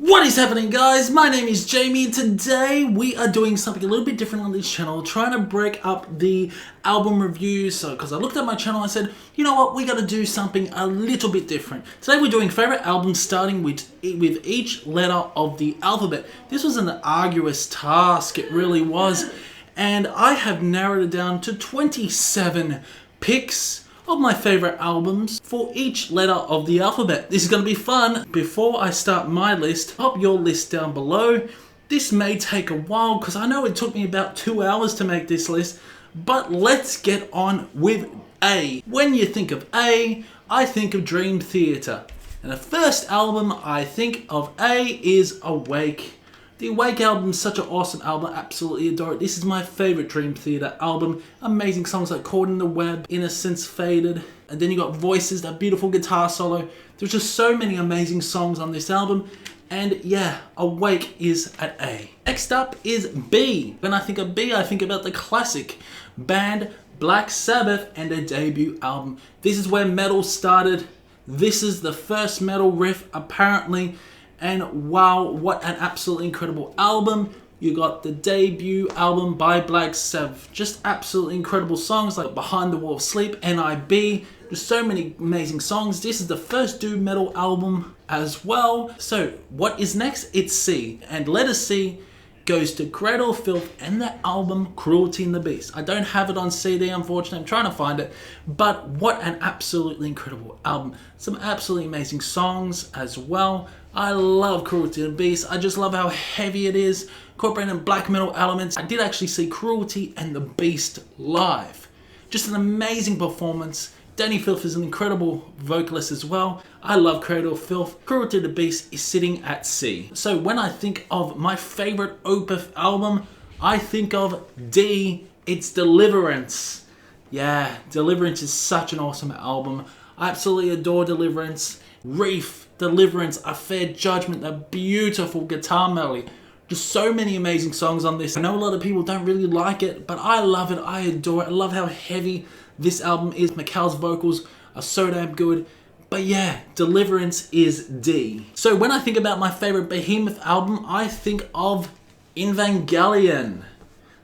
What is happening, guys? My name is Jamie and today we are doing something a little bit different on this channel, trying to break up the album reviews. So because I looked at my channel, I said, you know what, we got to do something a little bit different. Today we're doing favorite albums starting with each letter of the alphabet. This was an arduous task, it really was, and I have narrowed it down to 27 picks of my favorite albums for each letter of the alphabet. This is going to be fun. Before I start my list, pop your list down below. This may take a while because I know it took me about 2 hours to make this list, but let's get on with A. When you think of A, I think of Dream Theater. And the first album I think of A is Awake. The Awake album is such an awesome album, absolutely adore it. This is my favorite Dream Theater album. Amazing songs like Caught in the Web, Innocence Faded, and then you got Voices, that beautiful guitar solo. There's just so many amazing songs on this album, and yeah, Awake is at A. Next up is B. When I think of B, I think about the classic band Black Sabbath and their debut album. This is where metal started. This is the first metal riff, apparently. And wow, what an absolutely incredible album. You got the debut album by Black Sabbath. Just absolutely incredible songs like Behind the Wall of Sleep, NIB. There's so many amazing songs. This is the first doom metal album as well. So what is next? It's C. And letter C goes to Cradle of Filth and the album Cruelty and the Beast. I don't have it on CD, unfortunately. I'm trying to find it. But what an absolutely incredible album. Some absolutely amazing songs as well. I love Cruelty and the Beast. I just love how heavy it is, incorporating black metal elements. I did actually see Cruelty and the Beast live. Just an amazing performance. Danny Filth is an incredible vocalist as well. I love Cradle of Filth. Cruelty and the Beast is sitting at C. So when I think of my favorite Opeth album, I think of D. It's Deliverance. Yeah, Deliverance is such an awesome album. I absolutely adore Deliverance. Reef, Deliverance, A Fair Judgment, a beautiful guitar melody. Just so many amazing songs on this. I know a lot of people don't really like it, but I love it, I adore it. I love how heavy this album is. Mikhail's vocals are so damn good. But yeah, Deliverance is D. So when I think about my favorite Behemoth album, I think of Evangelion.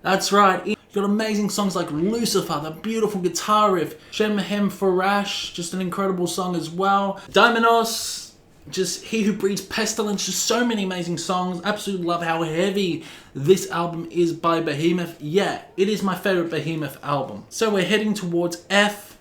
That's right. Got amazing songs like Lucifer, the beautiful guitar riff. Shem Hem Farash, just an incredible song as well. Daimonos, just He Who Breeds Pestilence, just so many amazing songs. Absolutely love how heavy this album is by Behemoth. Yeah, it is my favorite Behemoth album. So we're heading towards F,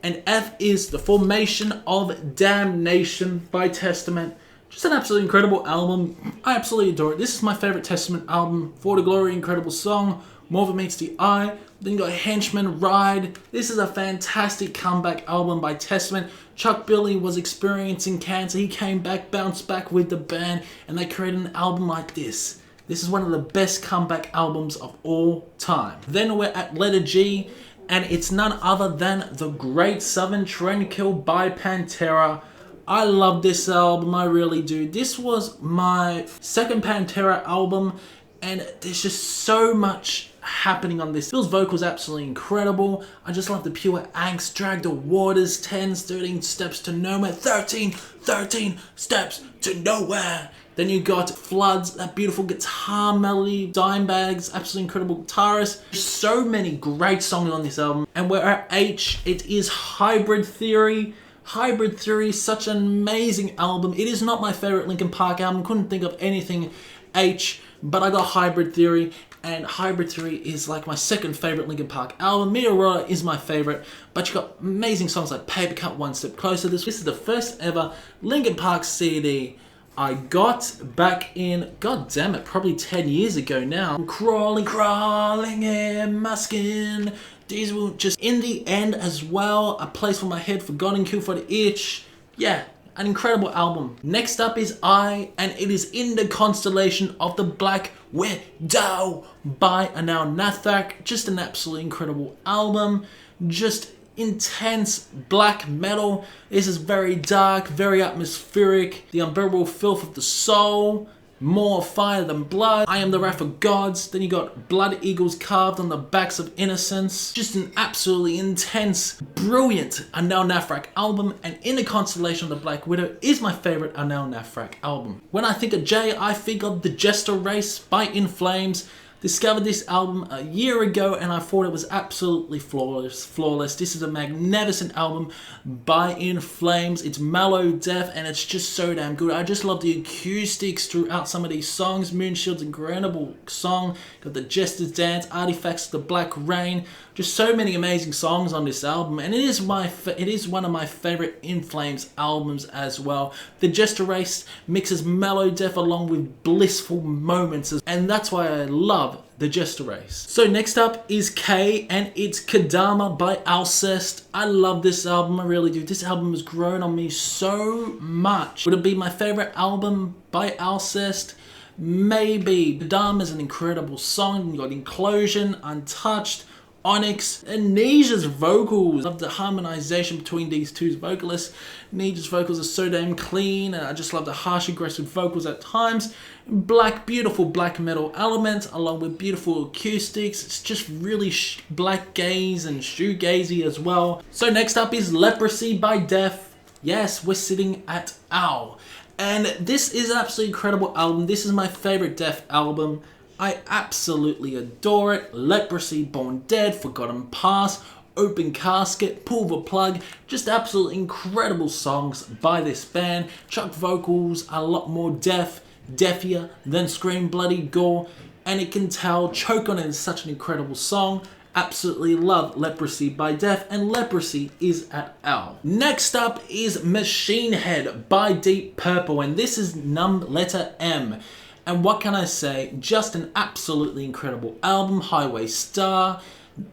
and F is The Formation of Damnation by Testament. Just an absolutely incredible album. I absolutely adore it. This is my favorite Testament album. For the Glory, incredible song. More Than Meets the Eye. Then you got Henchman, Ride. This is a fantastic comeback album by Testament. Chuck Billy was experiencing cancer. He came back, bounced back with the band, and they created an album like this. This is one of the best comeback albums of all time. Then we're at letter G, and it's none other than The Great Southern Trendkill by Pantera. I love this album, I really do. This was my second Pantera album, and there's just so much happening on this. Phil's vocals absolutely incredible. I just love the pure angst. Drag the Waters, 10, 13 Steps to Nowhere, 13 Steps to Nowhere. Then you got Floods, that beautiful guitar melody, Dimebags, absolutely incredible guitarist. There's so many great songs on this album. And we're at H, it is Hybrid Theory. Hybrid Theory, such an amazing album. It is not my favorite Linkin Park album. Couldn't think of anything H, but I got Hybrid Theory, and Hybrid Theory is like my second favorite Linkin Park album. Meteora is my favorite, but you got amazing songs like Paper Cut, One Step Closer. This is the first ever Linkin Park CD I got back in, god damn it, probably 10 years ago now. I'm crawling in my skin. These were just in the end as well. A Place for My Head, Forgotten Cure for the Itch. Yeah, an incredible album. Next up is I, and it is In the Constellation of the Black Widow by Anil Nathak. Just an absolutely incredible album. Just intense black metal. This is very dark, very atmospheric. The Unbearable Filth of the Soul. More Fire Than Blood, I Am the Wrath of Gods. Then you got Blood Eagles Carved on the Backs of Innocents. Just an absolutely intense, brilliant Anel Nathrak album, and In the Constellation of the Black Widow is my favorite Anel Nathrak album. When I think of Jay, I think of The Jester Race by In Flames. Discovered this album a year ago and I thought it was absolutely flawless. This is a magnificent album by In Flames. It's mellow, deaf, and it's just so damn good. I just love the acoustics throughout some of these songs. Moonshield's incredible song. Got the Jester's Dance, Artifacts of the Black Rain. Just so many amazing songs on this album, and it is one of my favorite In Flames albums as well. The Jester Race mixes mellow death along with blissful moments, and that's why I love The Jester Race. So next up is K, and it's Kadama by Alcest. I love this album, I really do. This album has grown on me so much. Would it be my favorite album by Alcest? Maybe. Kadama is an incredible song. You got Inclusion, Untouched, Onyx, and Nisha's vocals. I love the harmonization between these two vocalists. Nisha's vocals are so damn clean, and I just love the harsh, aggressive vocals at times. Beautiful black metal elements, along with beautiful acoustics. It's just really black gaze and shoegazy as well. So next up is Leprosy by Def. Yes, we're sitting at Owl. And this is an absolutely incredible album. This is my favorite Def album. I absolutely adore it. Leprosy, Born Dead, Forgotten Past, Open Casket, Pull the Plug. Just absolutely incredible songs by this band. Chuck vocals a lot more deafier than Scream Bloody Gore. And it can tell Choke On It is such an incredible song. Absolutely love Leprosy by Def, and Leprosy is at Owl. Next up is Machine Head by Deep Purple, and this is letter M. And what can I say? Just an absolutely incredible album. Highway Star,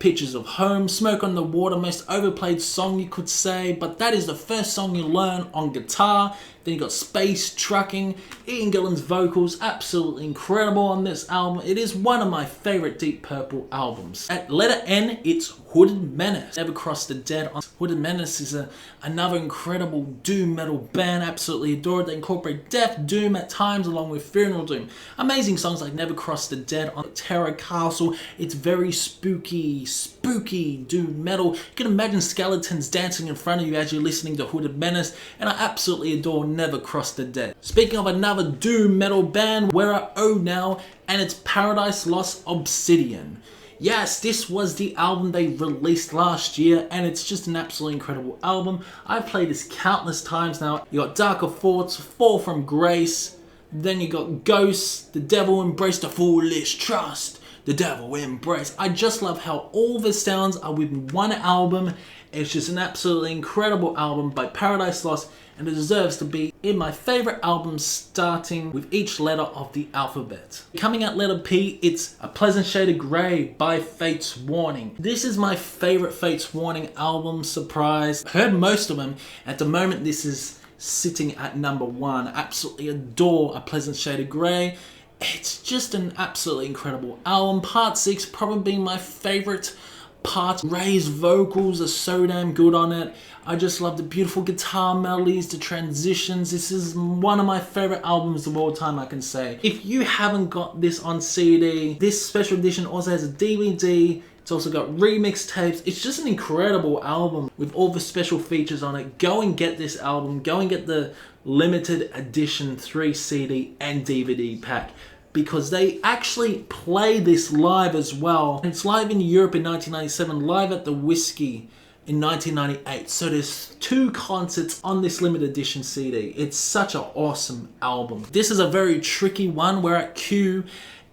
Pictures of Home, Smoke on the Water, most overplayed song you could say, but that is the first song you learn on guitar. Then you got Space Trucking, Ian Gillan's vocals, absolutely incredible on this album. It is one of my favorite Deep Purple albums. At letter N, it's Hooded Menace. Never Cross the Dead. Hooded Menace is another incredible doom metal band, absolutely adore it. They incorporate death, doom at times, along with funeral doom. Amazing songs like Never Cross the Dead on Terror Castle. It's very spooky doom metal. You can imagine skeletons dancing in front of you as you're listening to Hooded Menace, and I absolutely adore Never Cross the Dead. Speaking of another doom metal band, Where I Oh Now, and it's Paradise Lost Obsidian. Yes, this was the album they released last year, and it's just an absolutely incredible album. I've played this countless times now. You got Darker Thoughts, Fall From Grace, then you got Ghosts, The Devil Embraced, The Foolish Trust, The Devil Embrace. I just love how all the sounds are within one album. It's just an absolutely incredible album by Paradise Lost, and it deserves to be in my favorite albums, starting with each letter of the alphabet. Coming at letter P, it's A Pleasant Shade of Grey by Fate's Warning. This is my favorite Fate's Warning album, surprise. Heard most of them. At the moment, this is sitting at number 1. Absolutely adore A Pleasant Shade of Grey. It's just an absolutely incredible album. Part 6 probably being my favorite part. Ray's vocals are so damn good on it. I just love the beautiful guitar melodies, the transitions. This is one of my favorite albums of all time, I can say. If you haven't got this on CD, this special edition also has a DVD. It's also got remix tapes. It's just an incredible album with all the special features on it. Go and get this album. Go and get the limited edition 3 CD and DVD pack, because they actually play this live as well. It's live in Europe in 1997, live at the Whiskey in 1998. So there's 2 concerts on this limited edition CD. It's such an awesome album. This is a very tricky one. We're at Q.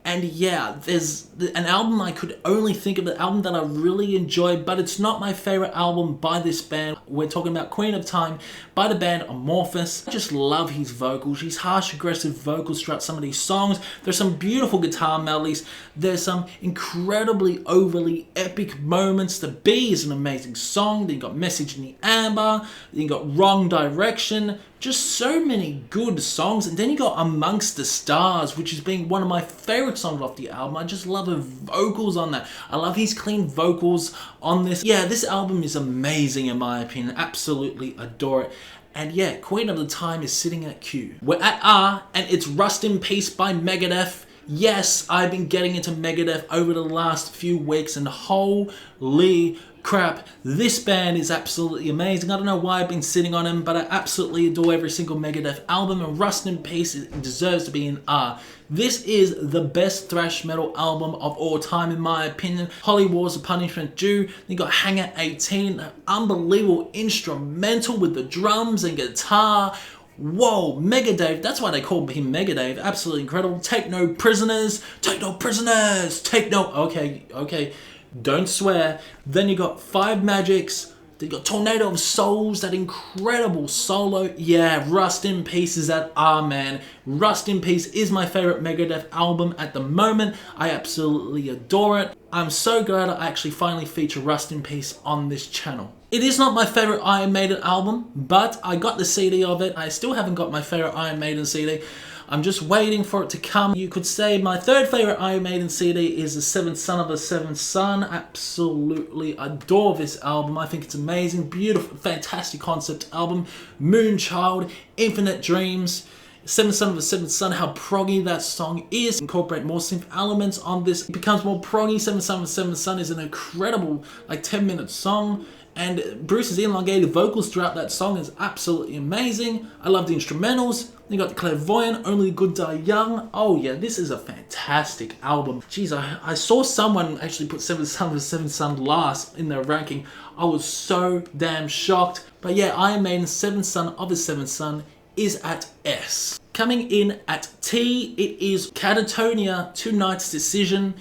And yeah, there's an album I could only think of, the album that I really enjoy, but it's not my favorite album by this band. We're talking about Queen of Time by the band Amorphous. I just love his vocals, his harsh, aggressive vocals throughout some of these songs. There's some beautiful guitar melodies. There's some incredibly overly epic moments. The Bee is an amazing song. Then you got Message in the Amber. Then you got Wrong Direction. Just so many good songs. And then you got Amongst the Stars, which has been one of my favorite songs off the album. I just love the vocals on that. I love his clean vocals on this. Yeah, this album is amazing in my opinion. Absolutely adore it. And yeah, Queen of the Time is sitting at Q. We're at R, and it's Rust in Peace by Megadeth. Yes, I've been getting into Megadeth over the last few weeks, and holy crap, this band is absolutely amazing. I don't know why I've been sitting on him, but I absolutely adore every single Megadeth album, and Rust in Peace deserves to be in R. This is the best thrash metal album of all time, in my opinion. Holy War's A Punishment Due. You got Hangar 18, an unbelievable instrumental with the drums and guitar. Whoa, Megadave, that's why they call him Megadave. Absolutely incredible. Take No Prisoners, take no prisoners, take no... Okay, don't swear. Then you got Five Magics. Then you got Tornado of Souls, that incredible solo. Yeah, Rust in Peace is at R, man. Rust in Peace is my favorite Megadeth album at the moment. I absolutely adore it. I'm so glad I actually finally feature Rust in Peace on this channel. It is not my favorite Iron Maiden album, but I got the CD of it. I still haven't got my favorite Iron Maiden CD. I'm just waiting for it to come. You could say my third favorite Iron Maiden CD is The Seventh Son of a Seventh Son. Absolutely adore this album. I think it's amazing, beautiful, fantastic concept album. Moonchild, Infinite Dreams, Seventh Son of a Seventh Son, how proggy that song is. Incorporate more synth elements on this. It becomes more proggy. Seventh Son of a Seventh Son is an incredible 10-minute song. And Bruce's elongated vocals throughout that song is absolutely amazing. I love the instrumentals. You got the Clairvoyant, Only Good Die Young. Oh yeah, this is a fantastic album. Jeez, I saw someone actually put Seventh Son of a Seventh Son last in their ranking. I was so damn shocked. But yeah, Iron Maiden's Seventh Son of a Seventh Son is at S. Coming in at T, it is Catatonia, Tonight's Decision.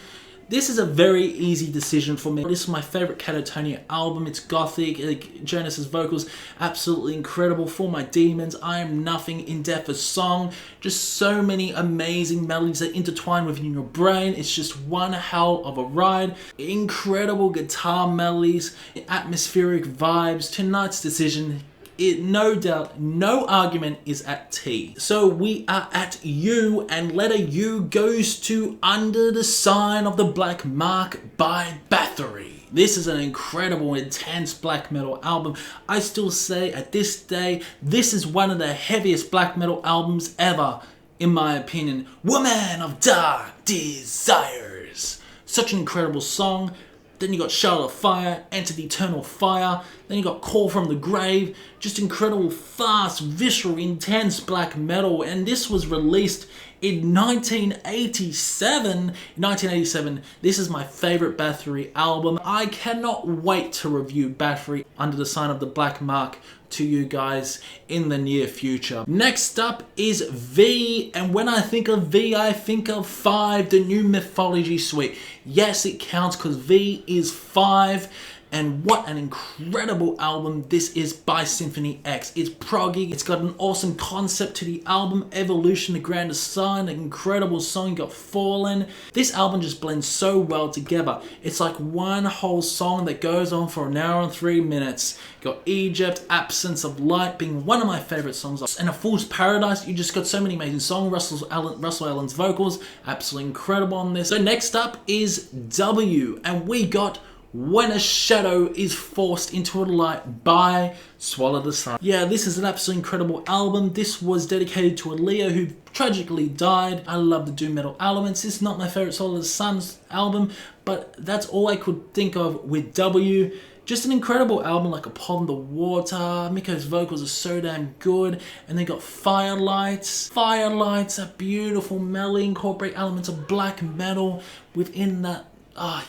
This is a very easy decision for me. This is my favorite Catatonia album. It's gothic, Jonas's vocals, absolutely incredible. For My Demons, I Am Nothing, In Death a Song. Just so many amazing melodies that intertwine within your brain. It's just one hell of a ride. Incredible guitar melodies, atmospheric vibes. Tonight's Decision, no doubt, no argument, is at T. So we are at U, and letter U goes to Under the Sign of the Black Mark by Bathory. This is an incredible, intense black metal album. I still say at this day, this is one of the heaviest black metal albums ever, in my opinion. Woman of Dark Desires. Such an incredible song. Then you got Charlotte of Fire, Enter the Eternal Fire. Then you got Call from the Grave. Just incredible, fast, visceral, intense black metal. And this was released in 1987. 1987, this is my favorite Bathory album. I cannot wait to review Bathory Under the Sign of the Black Mark to you guys in the near future. Next up is V, and when I think of V, I think of 5, the new Mythology Suite. Yes, it counts because V is 5. And what an incredible album this is by Symphony X. It's proggy, it's got an awesome concept to the album, Evolution, The Grand Design, an incredible song, you got Fallen. This album just blends so well together. It's like one whole song that goes on for an hour and 3 minutes. You got Egypt, Absence of Light being one of my favorite songs. And A Fool's Paradise, you just got so many amazing songs. Russell Allen's vocals, absolutely incredible on this. So next up is W, and we got When a Shadow is Forced into a Light by Swallow the Sun. Yeah, this is an absolutely incredible album. This was dedicated to Aaliyah, who tragically died. I love the doom metal elements. This is not my favorite Swallow the Sun's album, but that's all I could think of with W. Just an incredible album, like Upon the Water. Miko's vocals are so damn good. And they got Firelights. Firelights, a beautiful melody, incorporate elements of black metal within that.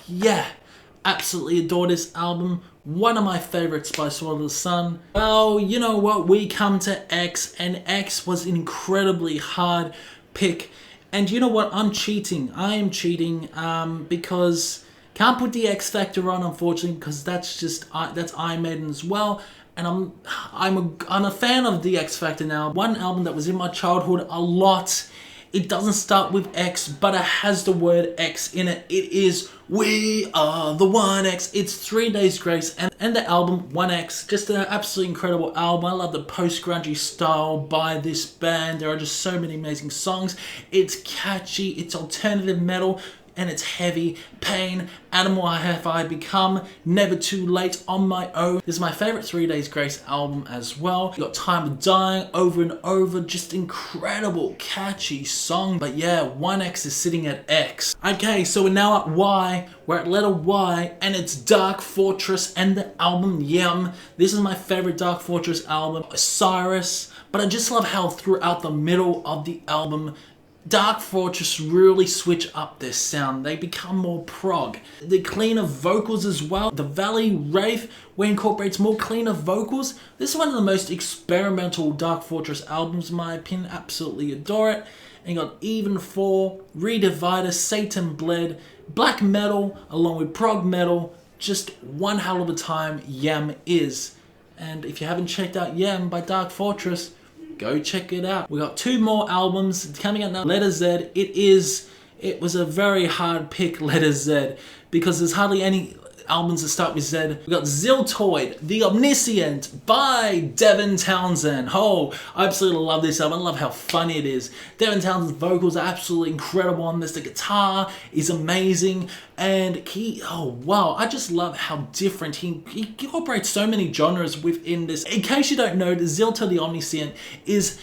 Yeah. Absolutely adore this album. One of my favorites by Swallow the Sun. Well, you know what? We come to X, and X was an incredibly hard pick. And you know what? I'm cheating. I am cheating because can't put the X Factor on, unfortunately, because that's Iron Maiden as well. And I'm a fan of the X Factor now. One album that was in my childhood a lot. It doesn't start with X, but it has the word X in it. It is We Are the 1X. It's 3 Days Grace and the album 1X. Just an absolutely incredible album. I love the post-grungy style by this band. There are just so many amazing songs. It's catchy. It's alternative metal. and it's heavy. Pain, Animal Have I Become, Never Too Late, On My Own. This is my favorite 3 Days Grace album as well. You got Time of Dying, Over and Over, just incredible, catchy song. But yeah, 1X is sitting at X. Okay, so we're now at Y. We're at letter Y, and it's Dark Fortress and the album Yum. This is my favorite Dark Fortress album, Cyrus. But I just love how throughout the middle of the album, Dark Fortress really switch up their sound. They become more prog. The cleaner vocals as well. The Valley Wraith, where incorporates more cleaner vocals. This is one of the most experimental Dark Fortress albums in my opinion. Absolutely adore it. And you got Even 4, Redivider, Satan Bled, Black Metal, along with prog metal. Just one hell of a time Yam is. And if you haven't checked out Yam by Dark Fortress, go check it out. We got 2 more albums coming out now. Letter Z. It was a very hard pick, Letter Z, because there's hardly any albums that start with Z. We got Ziltoid, The Omniscient by Devin Townsend. Oh, I absolutely love this album. I love how funny it is. Devin Townsend's vocals are absolutely incredible on this. The guitar is amazing. And oh wow, I just love how different he incorporates so many genres within this. In case you don't know, Ziltoid, The Omniscient is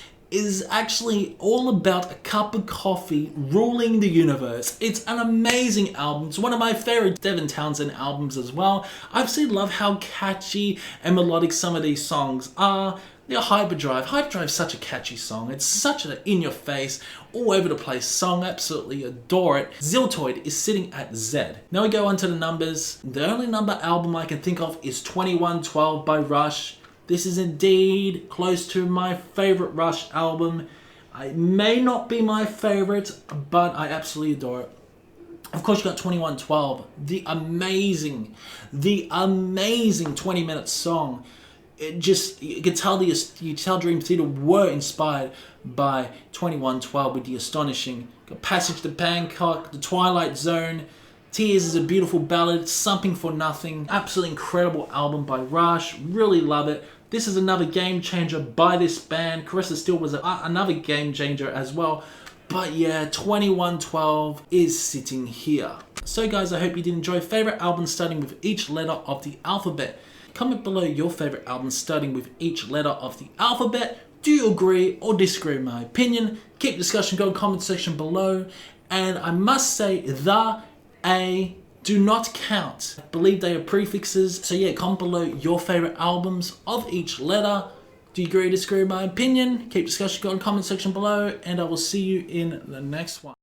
actually all about a cup of coffee ruling the universe. It's an amazing album. It's one of my favorite Devin Townsend albums as well. I absolutely love how catchy and melodic some of these songs are. The Hyperdrive. Hyperdrive is such a catchy song. It's such an in-your-face, all over the place song. Absolutely adore it. Ziltoid is sitting at Z. Now we go on to the numbers. The only number album I can think of is 2112 by Rush. This is indeed close to my favorite Rush album. It may not be my favorite, but I absolutely adore it. Of course, you got 2112, the amazing 20-minute song. It just, you could tell Dream Theater were inspired by 2112 with the astonishing. Got Passage to Bangkok, The Twilight Zone. Tears is a beautiful ballad, Something for Nothing. Absolutely incredible album by Rush. Really love it. This is another game changer by this band. Carissa Steele was another game changer as well. But yeah, 2112 is sitting here. So guys, I hope you did enjoy favorite albums starting with each letter of the alphabet. Comment below your favorite albums starting with each letter of the alphabet. Do you agree or disagree with my opinion? Keep discussion going in the comment section below. And I must say, the, a, do not count. I believe they are prefixes. So yeah, comment below your favorite albums of each letter. Do you agree or disagree with my opinion? Keep discussion going in the comment section below. And I will see you in the next one.